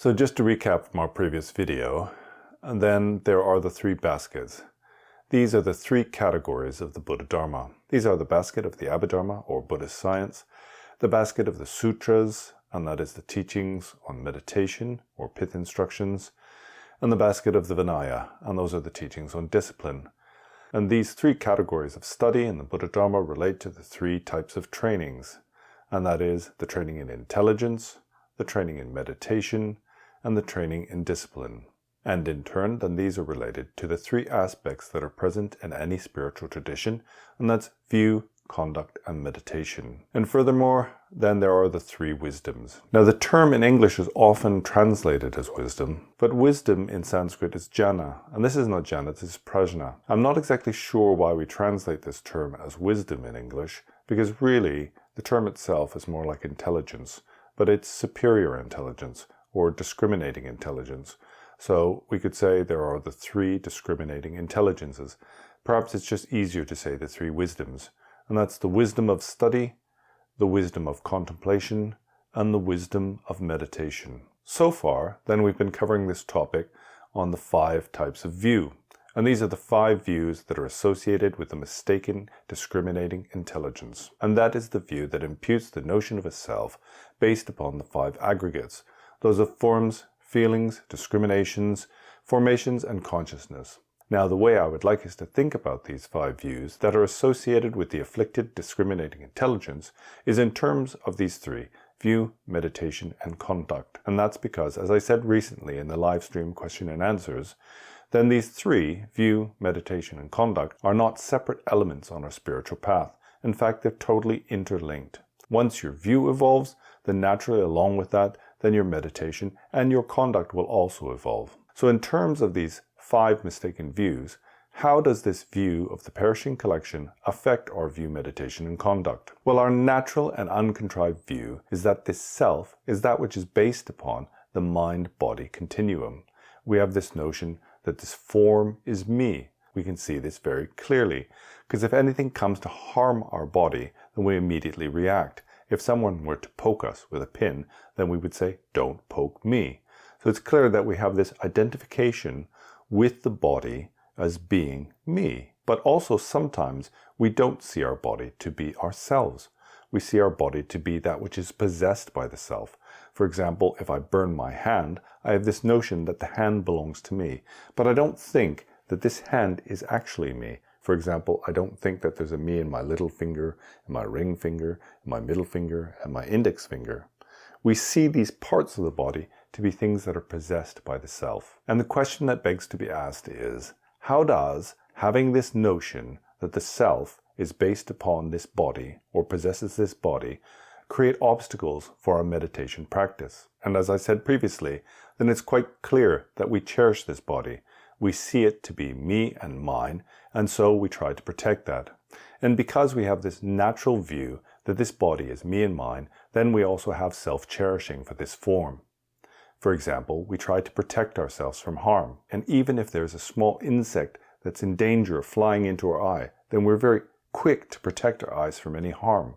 So just to recap from our previous video, and then there are the three baskets. These are the three categories of the Buddha Dharma. These are the basket of the Abhidharma, or Buddhist science, the basket of the sutras, and that is the teachings on meditation, or pith instructions, and the basket of the Vinaya, and those are the teachings on discipline. And these three categories of study in the Buddha Dharma relate to the three types of trainings, and that is the training in intelligence, the training in meditation, and the training in discipline. And in turn, then these are related to the three aspects that are present in any spiritual tradition, and that's view, conduct, and meditation. And furthermore, then there are the three wisdoms. Now the term in English is often translated as wisdom, but wisdom in Sanskrit is jnana, and this is not jnana, this is prajna. I'm not exactly sure why we translate this term as wisdom in English, because really the term itself is more like intelligence, but it's superior intelligence, or discriminating intelligence. So we could say there are the three discriminating intelligences. Perhaps it's just easier to say the three wisdoms. And that's the wisdom of study, the wisdom of contemplation, and the wisdom of meditation. So far, then we've been covering this topic on the 5 types of view. And these are the 5 views that are associated with the mistaken, discriminating intelligence. And that is the view that imputes the notion of a self based upon the 5 aggregates. Those of forms, feelings, discriminations, formations, and consciousness. Now, the way I would like us to think about these 5 views that are associated with the afflicted, discriminating intelligence is in terms of these 3, view, meditation, and conduct. And that's because, as I said recently in the live stream question and answers, then these 3, view, meditation, and conduct, are not separate elements on our spiritual path. In fact, they're totally interlinked. Once your view evolves, then naturally along with that, then your meditation and your conduct will also evolve. So in terms of these 5 mistaken views, how does this view of the perishing collection affect our view, meditation, and conduct? Well, our natural and uncontrived view is that this self is that which is based upon the mind-body continuum. We have this notion that this form is me. We can see this very clearly, because if anything comes to harm our body, then we immediately react. If someone were to poke us with a pin, then we would say, "Don't poke me." So it's clear that we have this identification with the body as being me. But also sometimes we don't see our body to be ourselves. We see our body to be that which is possessed by the self. For example, if I burn my hand, I have this notion that the hand belongs to me. But I don't think that this hand is actually me. For example, I don't think that there's a me in my little finger, in my ring finger, in my middle finger, and my index finger. We see these parts of the body to be things that are possessed by the self. And the question that begs to be asked is, how does having this notion that the self is based upon this body, or possesses this body, create obstacles for our meditation practice? And as I said previously, then it's quite clear that we cherish this body. We see it to be me and mine, and so we try to protect that. And because we have this natural view that this body is me and mine, then we also have self-cherishing for this form. For example, we try to protect ourselves from harm. And even if there's a small insect that's in danger of flying into our eye, then we're very quick to protect our eyes from any harm.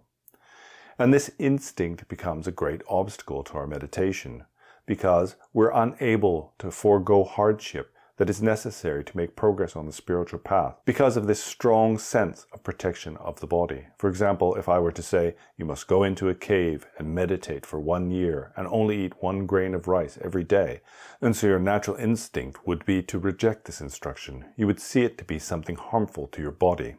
And this instinct becomes a great obstacle to our meditation, because we're unable to forego hardship that is necessary to make progress on the spiritual path because of this strong sense of protection of the body. For example, if I were to say, you must go into a cave and meditate for 1 year and only eat 1 grain of rice every day, and so your natural instinct would be to reject this instruction. You would see it to be something harmful to your body,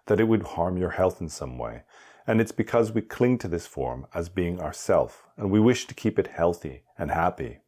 that it would harm your health in some way. And it's because we cling to this form as being ourself, and we wish to keep it healthy and happy.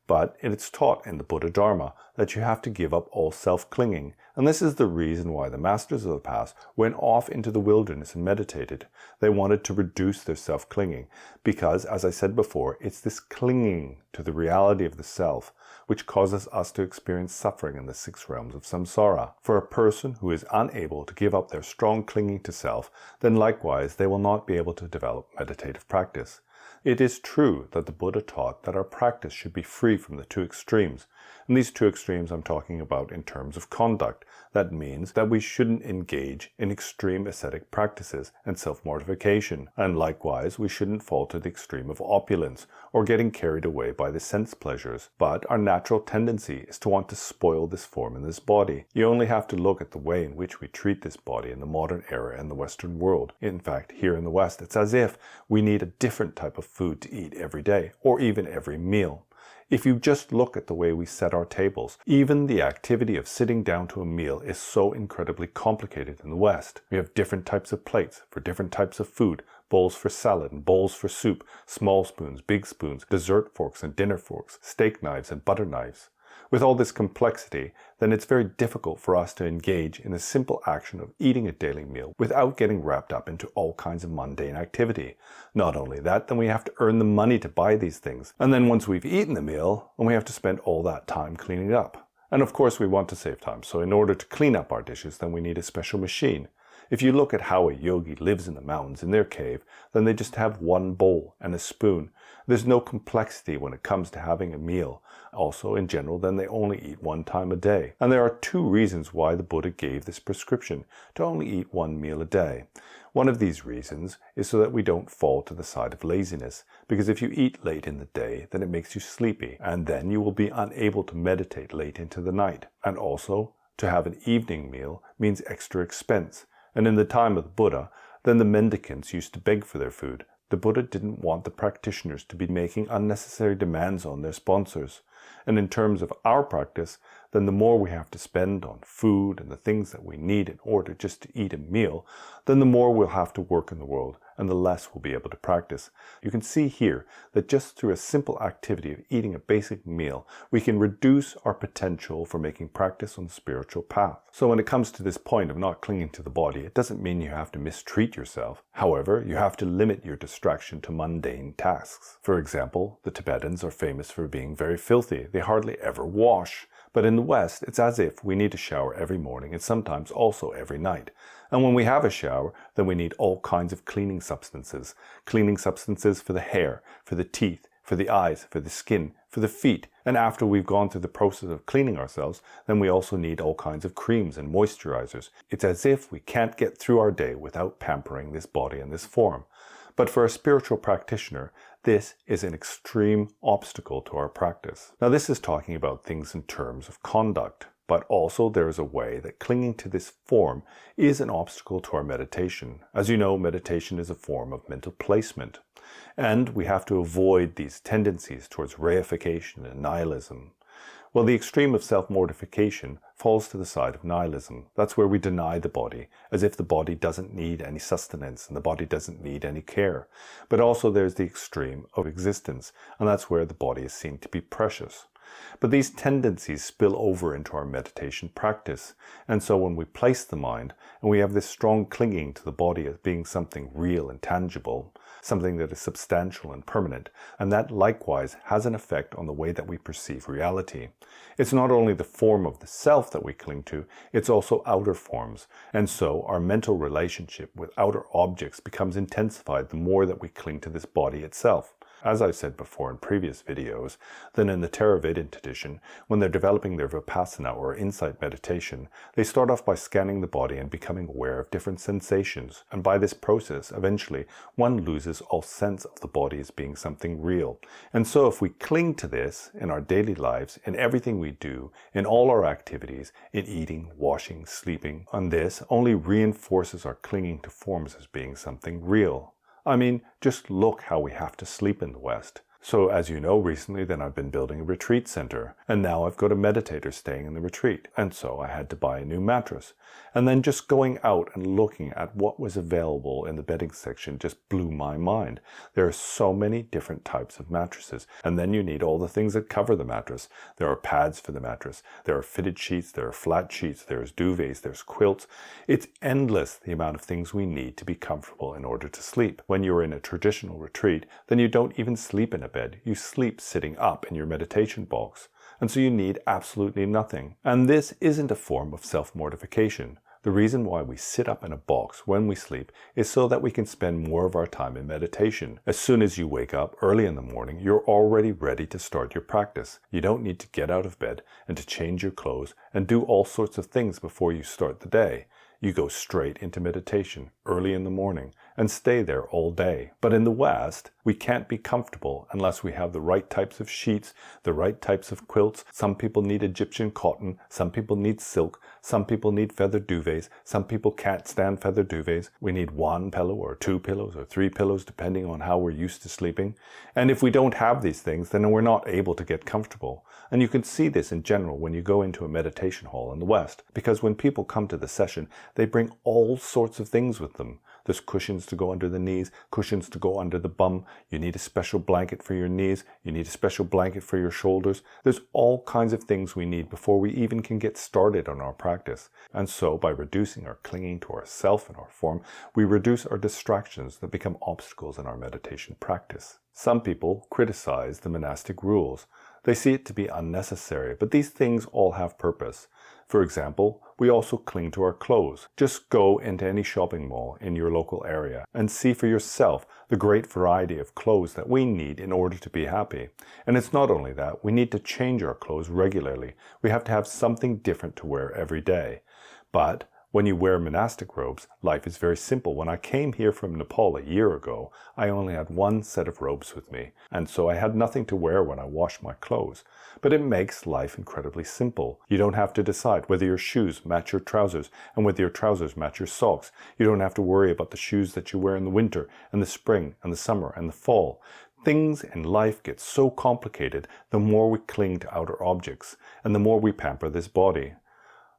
But it's taught in the Buddha Dharma that you have to give up all self-clinging. And this is the reason why the masters of the past went off into the wilderness and meditated. They wanted to reduce their self-clinging because, as I said before, it's this clinging to the reality of the self which causes us to experience suffering in the 6 realms of samsara. For a person who is unable to give up their strong clinging to self, then likewise they will not be able to develop meditative practice. It is true that the Buddha taught that our practice should be free from the two extremes. And these two extremes I'm talking about in terms of conduct. That means that we shouldn't engage in extreme ascetic practices and self-mortification. And likewise, we shouldn't fall to the extreme of opulence or getting carried away by the sense pleasures. But our natural tendency is to want to spoil this form in this body. You only have to look at the way in which we treat this body in the modern era in the Western world. In fact, here in the West, it's as if we need a different type of food to eat every day, or even every meal. If you just look at the way we set our tables, even the activity of sitting down to a meal is so incredibly complicated in the West. We have different types of plates for different types of food, bowls for salad and bowls for soup, small spoons, big spoons, dessert forks and dinner forks, steak knives and butter knives. With all this complexity, then it's very difficult for us to engage in the simple action of eating a daily meal without getting wrapped up into all kinds of mundane activity. Not only that, then we have to earn the money to buy these things. And then once we've eaten the meal, then we have to spend all that time cleaning it up. And of course we want to save time, so in order to clean up our dishes, then we need a special machine. If you look at how a yogi lives in the mountains in their cave, then they just have one bowl and a spoon. There's no complexity when it comes to having a meal. Also, in general, then they only eat one time a day. And there are two reasons why the Buddha gave this prescription to only eat one meal a day. One of these reasons is so that we don't fall to the side of laziness, because if you eat late in the day, then it makes you sleepy, and then you will be unable to meditate late into the night. And also, to have an evening meal means extra expense. And in the time of the Buddha, then the mendicants used to beg for their food. The Buddha didn't want the practitioners to be making unnecessary demands on their sponsors. And in terms of our practice, then the more we have to spend on food and the things that we need in order just to eat a meal, then the more we'll have to work in the world and the less we'll be able to practice. You can see here that just through a simple activity of eating a basic meal, we can reduce our potential for making practice on the spiritual path. So when it comes to this point of not clinging to the body, it doesn't mean you have to mistreat yourself. However, you have to limit your distraction to mundane tasks. For example, the Tibetans are famous for being very filthy. They hardly ever wash. But in the West, it's as if we need to shower every morning and sometimes also every night. And when we have a shower, then we need all kinds of cleaning substances. Cleaning substances for the hair, for the teeth, for the eyes, for the skin, for the feet. And after we've gone through the process of cleaning ourselves, then we also need all kinds of creams and moisturizers. It's as if we can't get through our day without pampering this body in this form. But for a spiritual practitioner, this is an extreme obstacle to our practice. Now this is talking about things in terms of conduct, but also there is a way that clinging to this form is an obstacle to our meditation. As you know, meditation is a form of mental placement, and we have to avoid these tendencies towards reification and nihilism. Well, the extreme of self-mortification falls to the side of nihilism. That's where we deny the body, as if the body doesn't need any sustenance and the body doesn't need any care. But also there's the extreme of existence, and that's where the body is seen to be precious. But these tendencies spill over into our meditation practice, and so when we place the mind, and we have this strong clinging to the body as being something real and tangible, something that is substantial and permanent, and that likewise has an effect on the way that we perceive reality. It's not only the form of the self that we cling to, it's also outer forms, and so our mental relationship with outer objects becomes intensified the more that we cling to this body itself. As I said before in previous videos, then in the Theravedic tradition, when they're developing their Vipassana or insight meditation, they start off by scanning the body and becoming aware of different sensations. And by this process, eventually, one loses all sense of the body as being something real. And so if we cling to this in our daily lives, in everything we do, in all our activities, in eating, washing, sleeping, and this only reinforces our clinging to forms as being something real. I mean, just look how we have to sleep in the West. So as you know, recently then I've been building a retreat center, and now I've got a meditator staying in the retreat, and so I had to buy a new mattress. And then just going out and looking at what was available in the bedding section just blew my mind. There are so many different types of mattresses, and then you need all the things that cover the mattress. There are pads for the mattress, there are fitted sheets, there are flat sheets, there's duvets, there's quilts. It's endless the amount of things we need to be comfortable in order to sleep. When you're in a traditional retreat, then you don't even sleep in a bed. You sleep sitting up in your meditation box. And so you need absolutely nothing. And this isn't a form of self-mortification. The The reason why we sit up in a box when we sleep is so that we can spend more of our time in meditation. As soon as you wake up early in the morning, you're already ready to start your practice. You don't need to get out of bed and to change your clothes and do all sorts of things before you start the day. You go straight into meditation early in the morning and stay there all day. But in the West, we can't be comfortable unless we have the right types of sheets, the right types of quilts. Some people need Egyptian cotton, some people need silk, some people need feather duvets, some people can't stand feather duvets. We need one pillow or two pillows or three pillows depending on how we're used to sleeping. And if we don't have these things, then we're not able to get comfortable. And you can see this in general when you go into a meditation hall in the West, because when people come to the session, they bring all sorts of things with them. There's cushions to go under the knees, cushions to go under the bum. You need a special blanket for your knees. You need a special blanket for your shoulders. There's all kinds of things we need before we even can get started on our practice. And so by reducing our clinging to ourself and our form, we reduce our distractions that become obstacles in our meditation practice. Some people criticize the monastic rules. They see it to be unnecessary, but these things all have purpose. For example, we also cling to our clothes. Just go into any shopping mall in your local area and see for yourself the great variety of clothes that we need in order to be happy. And it's not only that, we need to change our clothes regularly. We have to have something different to wear every day. But when you wear monastic robes, life is very simple. When I came here from Nepal a year ago, I only had one set of robes with me, and so I had nothing to wear when I washed my clothes. But it makes life incredibly simple. You don't have to decide whether your shoes match your trousers and whether your trousers match your socks. You don't have to worry about the shoes that you wear in the winter and the spring and the summer and the fall. Things in life get so complicated the more we cling to outer objects and the more we pamper this body.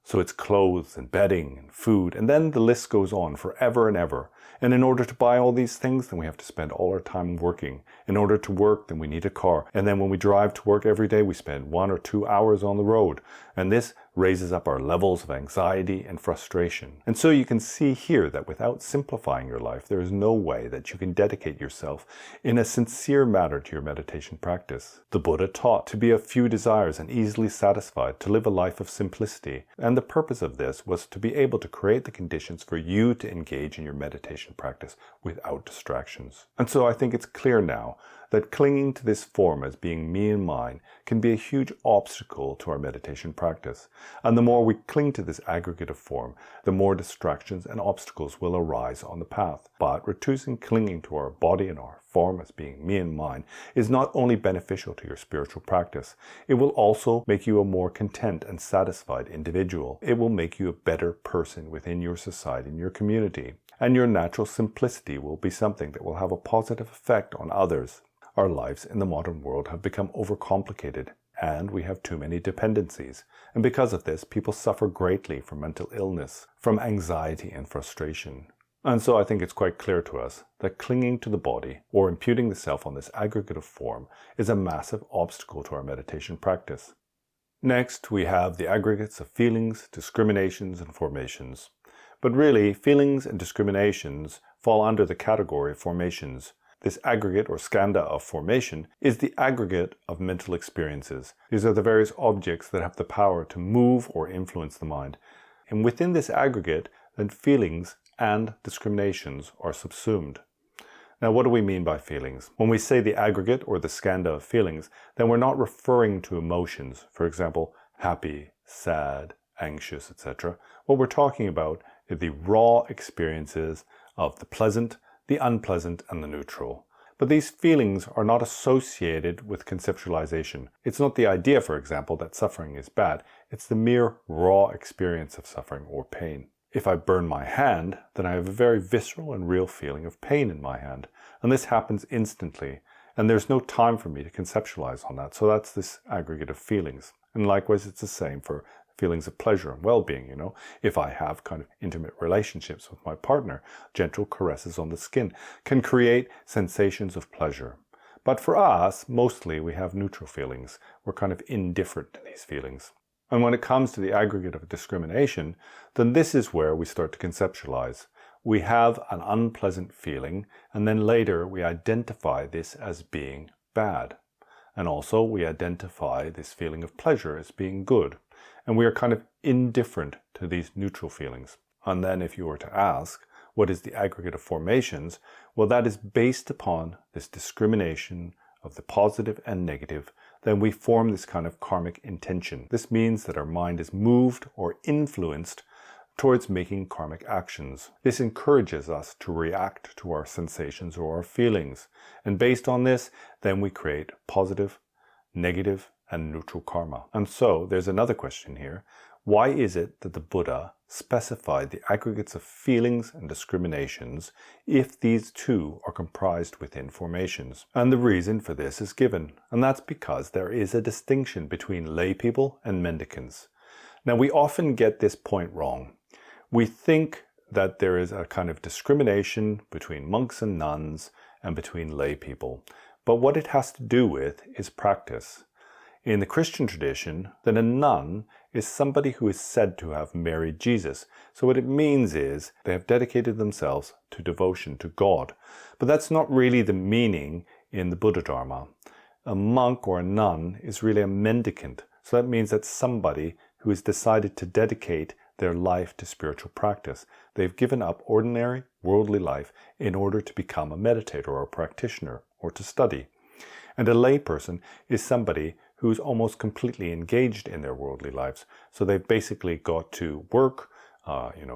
So it's clothes and bedding and food, and then the list goes on forever and ever. And in order to buy all these things, then we have to spend all our time working. In order to work, then we need a car. And then when we drive to work every day, we spend 1 or 2 hours on the road. And this raises up our levels of anxiety and frustration. And so you can see here that without simplifying your life, there is no way that you can dedicate yourself in a sincere manner to your meditation practice. The Buddha taught to be of few desires and easily satisfied, to live a life of simplicity. And the purpose of this was to be able to create the conditions for you to engage in your meditation practice without distractions. And so I think it's clear now that clinging to this form as being me and mine can be a huge obstacle to our meditation practice. And the more we cling to this aggregate of form, the more distractions and obstacles will arise on the path. But reducing clinging to our body and our form as being me and mine is not only beneficial to your spiritual practice, it will also make you a more content and satisfied individual. It will make you a better person within your society and your community. And your natural simplicity will be something that will have a positive effect on others. Our lives in the modern world have become overcomplicated, and we have too many dependencies. And because of this, people suffer greatly from mental illness, from anxiety and frustration. And so I think it's quite clear to us that clinging to the body, or imputing the self on this aggregate of form, is a massive obstacle to our meditation practice. Next, we have the aggregates of feelings, discriminations, and formations. But really, feelings and discriminations fall under the category of formations. This aggregate or skanda of formation is the aggregate of mental experiences. These are the various objects that have the power to move or influence the mind. And within this aggregate, then feelings and discriminations are subsumed. Now, what do we mean by feelings? When we say the aggregate or the skanda of feelings, then we're not referring to emotions, for example, happy, sad, anxious, etc. What we're talking about is the raw experiences of the pleasant, the unpleasant, and the neutral. But these feelings are not associated with conceptualization. It's not the idea, for example, that suffering is bad. It's the mere raw experience of suffering or pain. If I burn my hand, then I have a very visceral and real feeling of pain in my hand. And this happens instantly. And there's no time for me to conceptualize on that. So that's this aggregate of feelings. And likewise, it's the same for feelings of pleasure and well-being, If I have kind of intimate relationships with my partner, gentle caresses on the skin can create sensations of pleasure. But for us, mostly we have neutral feelings. We're kind of indifferent to these feelings. And when it comes to the aggregate of discrimination, then this is where we start to conceptualize. We have an unpleasant feeling, and then later we identify this as being bad. And also we identify this feeling of pleasure as being good. And we are kind of indifferent to these neutral feelings. And then if you were to ask, what is the aggregate of formations? Well, that is based upon this discrimination of the positive and negative. Then we form this kind of karmic intention. This means that our mind is moved or influenced towards making karmic actions. This encourages us to react to our sensations or our feelings. And based on this, then we create positive, negative, and neutral karma. And so there's another question here. Why is it that the Buddha specified the aggregates of feelings and discriminations if these two are comprised within formations? And the reason for this is given, and that's because there is a distinction between lay people and mendicants. Now, we often get this point wrong. We think that there is a kind of discrimination between monks and nuns and between lay people. But what it has to do with is practice. In the Christian tradition, then a nun is somebody who is said to have married Jesus. So what it means is they have dedicated themselves to devotion to God. But that's not really the meaning in the Buddha Dharma. A monk or a nun is really a mendicant. So that means that somebody who has decided to dedicate their life to spiritual practice. They've given up ordinary, worldly life in order to become a meditator or a practitioner or to study. And a layperson is somebody who's almost completely engaged in their worldly lives. So they've basically got to work.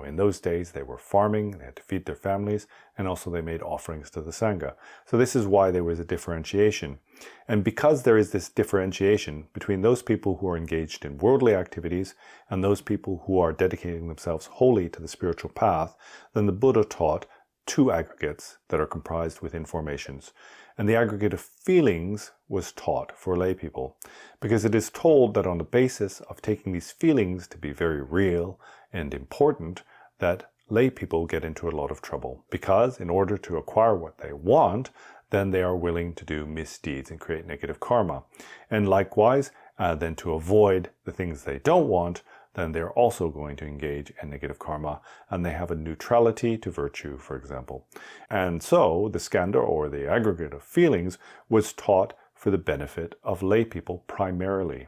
In those days they were farming, they had to feed their families, and also they made offerings to the Sangha. So this is why there was a differentiation. And because there is this differentiation between those people who are engaged in worldly activities and those people who are dedicating themselves wholly to the spiritual path, then the Buddha taught two aggregates that are comprised within formations. And the aggregate of feelings was taught for lay people, because it is told that on the basis of taking these feelings to be very real and important, that lay people get into a lot of trouble. Because in order to acquire what they want, then they are willing to do misdeeds and create negative karma. And likewise, then to avoid the things they don't want, then they're also going to engage in negative karma, and they have a neutrality to virtue, for example. And so the skandha, or the aggregate of feelings, was taught for the benefit of lay people primarily.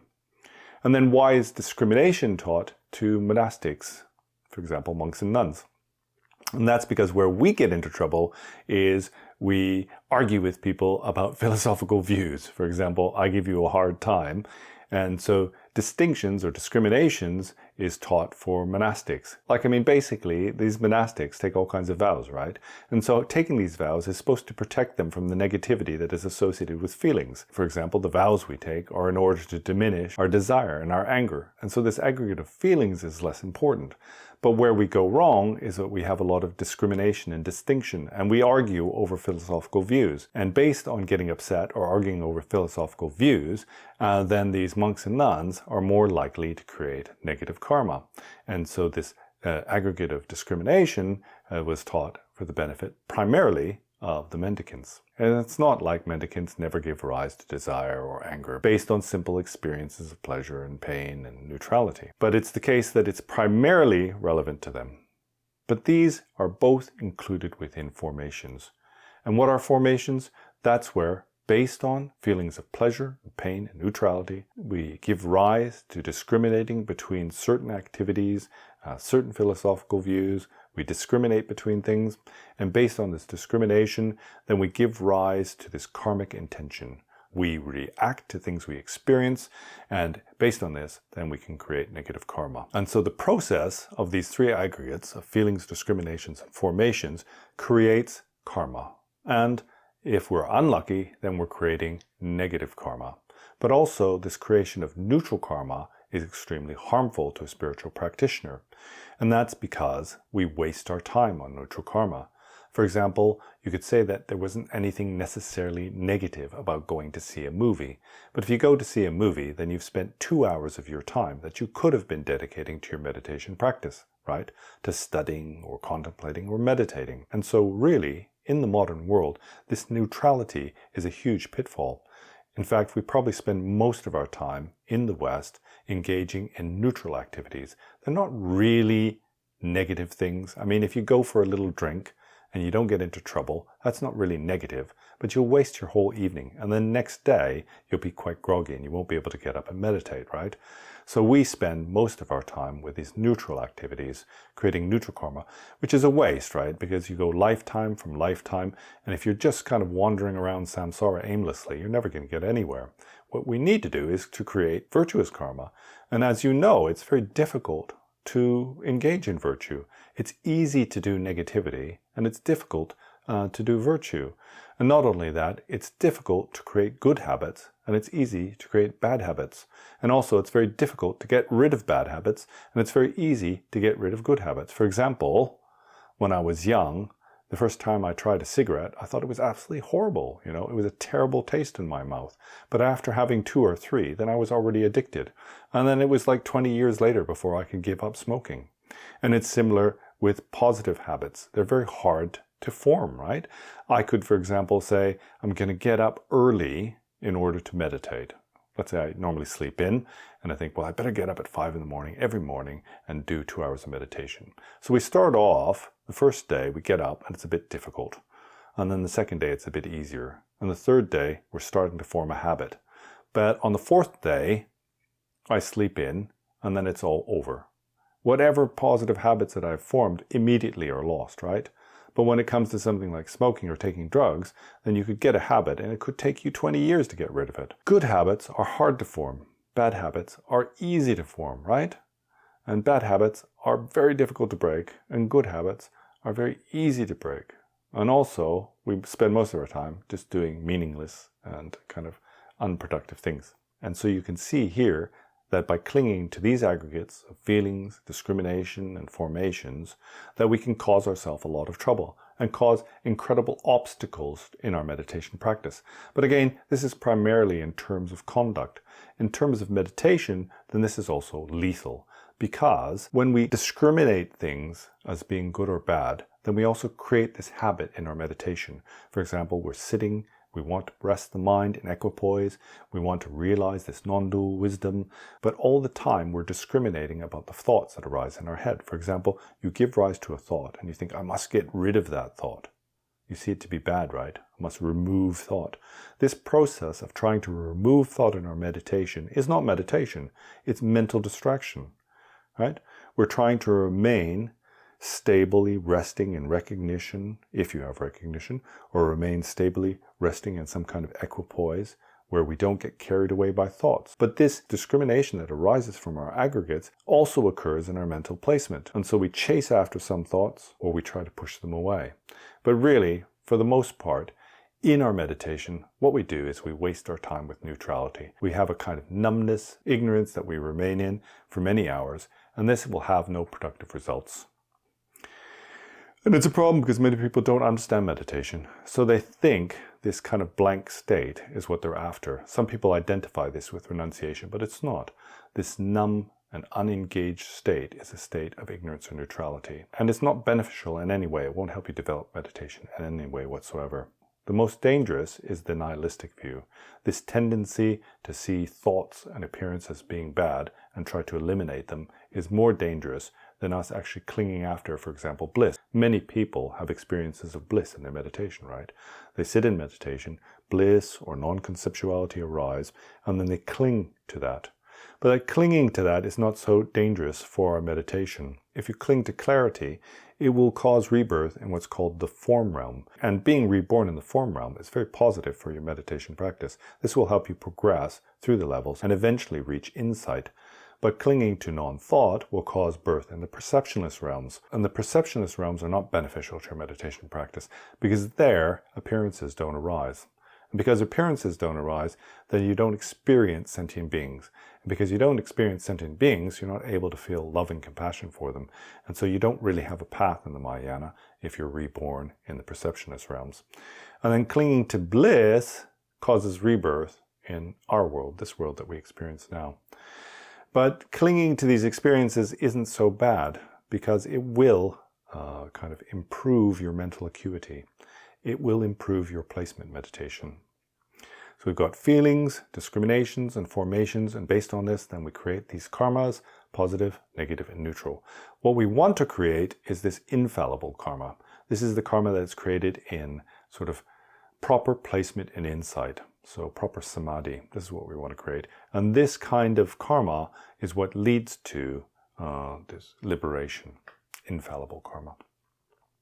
And then why is discrimination taught to monastics, for example, monks and nuns? And that's because where we get into trouble is we argue with people about philosophical views. For example, I give you a hard time. And so distinctions or discriminations is taught for monastics. Basically, these monastics take all kinds of vows, right? And so taking these vows is supposed to protect them from the negativity that is associated with feelings. For example, the vows we take are in order to diminish our desire and our anger. And so this aggregate of feelings is less important. But where we go wrong is that we have a lot of discrimination and distinction, and we argue over philosophical views. And based on getting upset or arguing over philosophical views, then these monks and nuns are more likely to create negative karma. And so this aggregate of discrimination was taught for the benefit primarily of the mendicants. And it's not like mendicants never give rise to desire or anger based on simple experiences of pleasure and pain and neutrality. But it's the case that it's primarily relevant to them. But these are both included within formations. And what are formations? That's where, based on feelings of pleasure, pain, and neutrality, we give rise to discriminating between certain activities, certain philosophical views. We discriminate between things, and based on this discrimination, then we give rise to this karmic intention. We react to things we experience, and based on this, then we can create negative karma. And so the process of these three aggregates of feelings, discriminations, and formations creates karma. And if we're unlucky, then we're creating negative karma. But also, this creation of neutral karma is extremely harmful to a spiritual practitioner. And that's because we waste our time on neutral karma. For example, you could say that there wasn't anything necessarily negative about going to see a movie. But if you go to see a movie, then you've spent 2 hours of your time that you could have been dedicating to your meditation practice, right? To studying or contemplating or meditating. And so really, in the modern world, this neutrality is a huge pitfall. In fact, we probably spend most of our time in the West engaging in neutral activities. They're not really negative things. If you go for a little drink and you don't get into trouble, that's not really negative, but you'll waste your whole evening. And then next day, you'll be quite groggy and you won't be able to get up and meditate, right? So we spend most of our time with these neutral activities, creating neutral karma, which is a waste, right? Because you go lifetime from lifetime, and if you're just kind of wandering around samsara aimlessly, you're never going to get anywhere. What we need to do is to create virtuous karma. And as you know, it's very difficult to engage in virtue. It's easy to do negativity, and it's difficult to do virtue. And not only that, it's difficult to create good habits, and it's easy to create bad habits. And also, it's very difficult to get rid of bad habits, and it's very easy to get rid of good habits. For example, when I was young, the first time I tried a cigarette, I thought it was absolutely horrible. You know, it was a terrible taste in my mouth. But after having 2 or 3, then I was already addicted. And then it was like 20 years later before I could give up smoking. And it's similar with positive habits. They're very hard to form, right? I could, for example, say, I'm going to get up early in order to meditate. Let's say I normally sleep in, and I think, well, I better get up at 5 in the morning every morning and do 2 hours of meditation. So we start off, the first day we get up and it's a bit difficult. And then the second day it's a bit easier. And the third day we're starting to form a habit. But on the 4th day, I sleep in and then it's all over. Whatever positive habits that I've formed immediately are lost, right? But when it comes to something like smoking or taking drugs, then you could get a habit and it could take you 20 years to get rid of it. Good habits are hard to form. Bad habits are easy to form, right? And bad habits are very difficult to break, and good habits are very easy to break. And also, we spend most of our time just doing meaningless and kind of unproductive things. And so you can see here that by clinging to these aggregates of feelings, discrimination, and formations, that we can cause ourselves a lot of trouble and cause incredible obstacles in our meditation practice. But again, this is primarily in terms of conduct. In terms of meditation, then this is also lethal, because when we discriminate things as being good or bad, then we also create this habit in our meditation. For example, we're sitting, we want to rest the mind in equipoise, we want to realize this non-dual wisdom, but all the time we're discriminating about the thoughts that arise in our head. For example, you give rise to a thought and you think, I must get rid of that thought. You see it to be bad, right? I must remove thought. This process of trying to remove thought in our meditation is not meditation, it's mental distraction, right? We're trying to remain stably resting in recognition, if you have recognition, or remain stably resting in some kind of equipoise where we don't get carried away by thoughts. But this discrimination that arises from our aggregates also occurs in our mental placement. And so we chase after some thoughts or we try to push them away. But really, for the most part, in our meditation, what we do is we waste our time with neutrality. We have a kind of numbness, ignorance that we remain in for many hours, and this will have no productive results. And it's a problem because many people don't understand meditation. So they think this kind of blank state is what they're after. Some people identify this with renunciation, but it's not. This numb and unengaged state is a state of ignorance or neutrality. And it's not beneficial in any way. It won't help you develop meditation in any way whatsoever. The most dangerous is the nihilistic view. This tendency to see thoughts and appearances as being bad and try to eliminate them is more dangerous than us actually clinging after, for example, bliss. Many people have experiences of bliss in their meditation, right? They sit in meditation, bliss or non-conceptuality arise, and then they cling to that. But that clinging to that is not so dangerous for our meditation. If you cling to clarity, it will cause rebirth in what's called the form realm. And being reborn in the form realm is very positive for your meditation practice. This will help you progress through the levels and eventually reach insight. But clinging to non-thought will cause birth in the perceptionless realms. And the perceptionless realms are not beneficial to your meditation practice because there appearances don't arise. And because appearances don't arise, then you don't experience sentient beings. And because you don't experience sentient beings, you're not able to feel love and compassion for them. And so you don't really have a path in the Mahayana if you're reborn in the perceptionist realms. And then clinging to bliss causes rebirth in our world, this world that we experience now. But clinging to these experiences isn't so bad because it will kind of improve your mental acuity. It will improve your placement meditation. So we've got feelings, discriminations, and formations, and based on this, then we create these karmas, positive, negative, and neutral. What we want to create is this infallible karma, This is the karma that is created in sort of proper placement and insight. So proper samadhi, this is what we want to create. And this kind of karma is what leads to this liberation, infallible karma.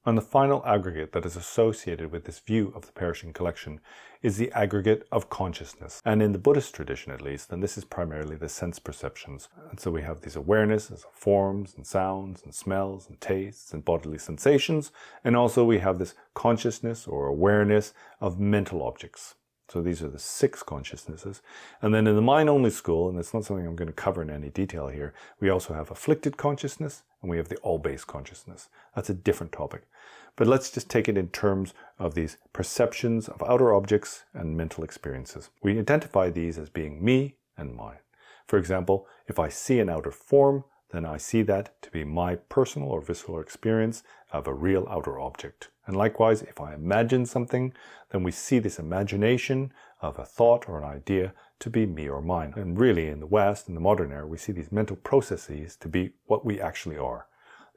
And the final aggregate that is associated with this view of the perishing collection is the aggregate of consciousness. And in the Buddhist tradition, at least, then this is primarily the sense perceptions. And so we have these awarenesses of forms and sounds and smells and tastes and bodily sensations. And also we have this consciousness or awareness of mental objects. So these are the 6 consciousnesses. And then in the mind-only school, and it's not something I'm going to cover in any detail here, we also have afflicted consciousness and we have the all-base consciousness. That's a different topic. But let's just take it in terms of these perceptions of outer objects and mental experiences. We identify these as being me and mine. For example, if I see an outer form, then I see that to be my personal or visceral experience of a real outer object. And likewise, if I imagine something, then we see this imagination of a thought or an idea to be me or mine. And really, in the West, in the modern era, we see these mental processes to be what we actually are.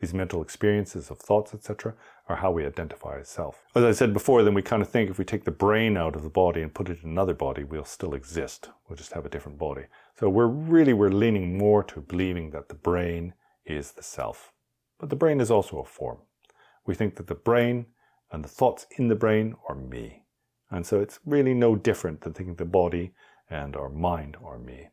These mental experiences of thoughts, etc., are how we identify as self. As I said before, then we kind of think if we take the brain out of the body and put it in another body, we'll still exist. We'll just have a different body. So we're leaning more to believing that the brain is the self. But the brain is also a form. We think that the brain and the thoughts in the brain are me. And so it's really no different than thinking the body and our mind are me.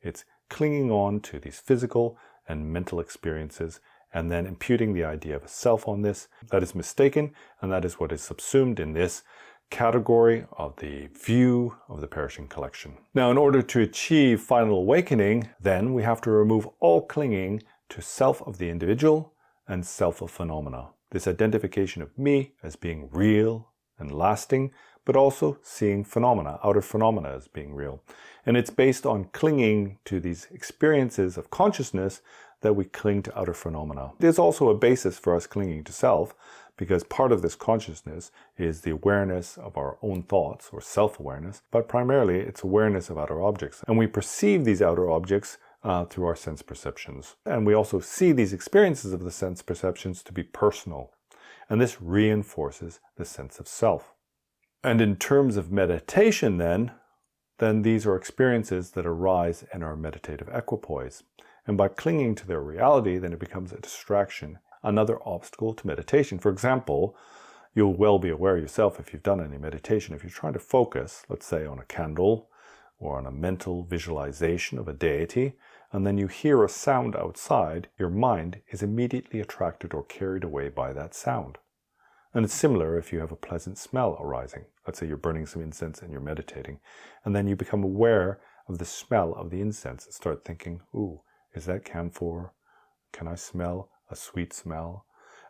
It's clinging on to these physical and mental experiences and then imputing the idea of a self on this. That is mistaken, and that is what is subsumed in this category of the view of the perishing collection. Now, in order to achieve final awakening, then we have to remove all clinging to self of the individual and self of phenomena. This identification of me as being real and lasting, but also seeing phenomena, outer phenomena, as being real. And it's based on clinging to these experiences of consciousness that we cling to outer phenomena. There's also a basis for us clinging to self, because part of this consciousness is the awareness of our own thoughts, or self-awareness, but primarily it's awareness of outer objects. And we perceive these outer objects through our sense perceptions. And we also see these experiences of the sense perceptions to be personal. And this reinforces the sense of self. And in terms of meditation then these are experiences that arise in our meditative equipoise. And by clinging to their reality, then it becomes a distraction, another obstacle to meditation. For example, you'll well be aware yourself if you've done any meditation, if you're trying to focus, let's say on a candle or on a mental visualization of a deity, and then you hear a sound outside, your mind is immediately attracted or carried away by that sound. And it's similar if you have a pleasant smell arising. Let's say you're burning some incense and you're meditating, and then you become aware of the smell of the incense and start thinking, ooh, is that camphor? Can I smell a sweet smell?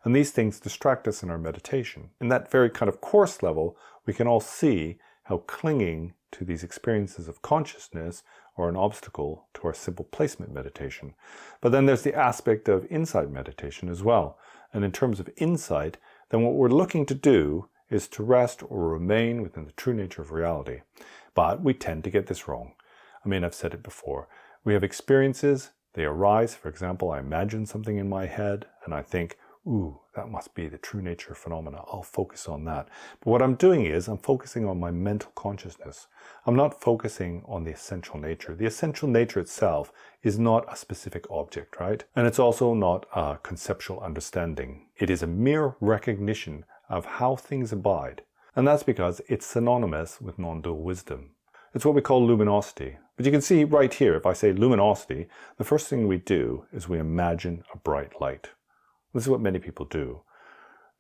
And these things distract us in our meditation. In that very kind of coarse level, we can all see how clinging to these experiences of consciousness are an obstacle to our simple placement meditation. But then there's the aspect of insight meditation as well. And in terms of insight, then what we're looking to do is to rest or remain within the true nature of reality. But we tend to get this wrong. I mean, I've said it before. We have experiences, they arise. For example, I imagine something in my head and I think, ooh, that must be the true nature of phenomena. I'll focus on that. But what I'm doing is I'm focusing on my mental consciousness. I'm not focusing on the essential nature. The essential nature itself is not a specific object, right? And it's also not a conceptual understanding. It is a mere recognition of how things abide. And that's because it's synonymous with non-dual wisdom. It's what we call luminosity. But you can see right here, if I say luminosity, the first thing we do is we imagine a bright light. This is what many people do.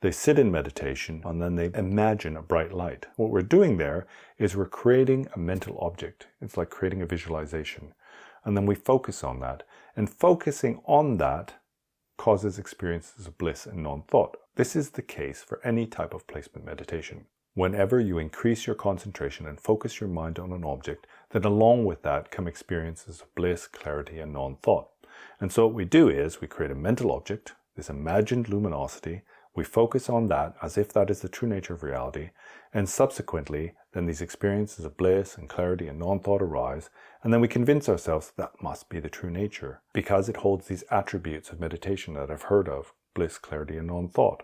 They sit in meditation and then they imagine a bright light. What we're doing there is we're creating a mental object. It's like creating a visualization. And then we focus on that. And focusing on that causes experiences of bliss and non-thought. This is the case for any type of placement meditation. Whenever you increase your concentration and focus your mind on an object, then along with that come experiences of bliss, clarity, and non-thought. And so what we do is we create a mental object, this imagined luminosity, we focus on that as if that is the true nature of reality, and subsequently then these experiences of bliss and clarity and non-thought arise, and then we convince ourselves that must be the true nature, because it holds these attributes of meditation that I've heard of, bliss, clarity, and non-thought.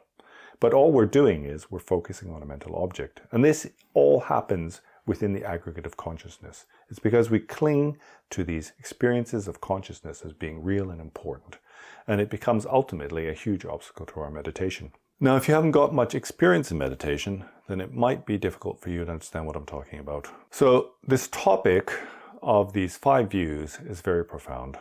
But all we're doing is we're focusing on a mental object. And this all happens within the aggregate of consciousness. It's because we cling to these experiences of consciousness as being real and important. And it becomes ultimately a huge obstacle to our meditation. Now, if you haven't got much experience in meditation, then it might be difficult for you to understand what I'm talking about. So this topic of these 5 views is very profound.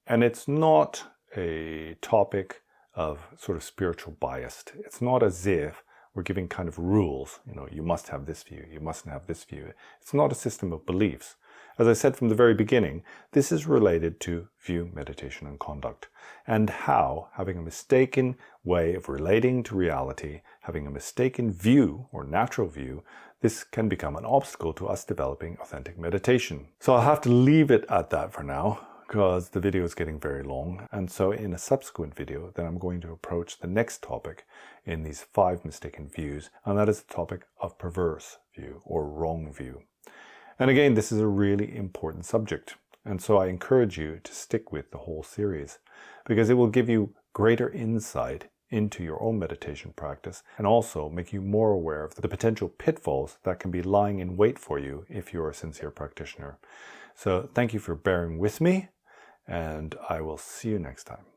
And it's not a topic of sort of spiritual bias. It's not as if we're giving kind of rules, you must have this view, you mustn't have this view. It's not a system of beliefs. As I said from the very beginning, this is related to view, meditation, and conduct, and how having a mistaken way of relating to reality, having a mistaken view or natural view, this can become an obstacle to us developing authentic meditation. So I'll have to leave it at that for now, because the video is getting very long. And so in a subsequent video, then I'm going to approach the next topic in these 5 mistaken views, and that is the topic of perverse view or wrong view. And again, this is a really important subject. And so I encourage you to stick with the whole series, because it will give you greater insight into your own meditation practice and also make you more aware of the potential pitfalls that can be lying in wait for you if you're a sincere practitioner. So thank you for bearing with me, and I will see you next time.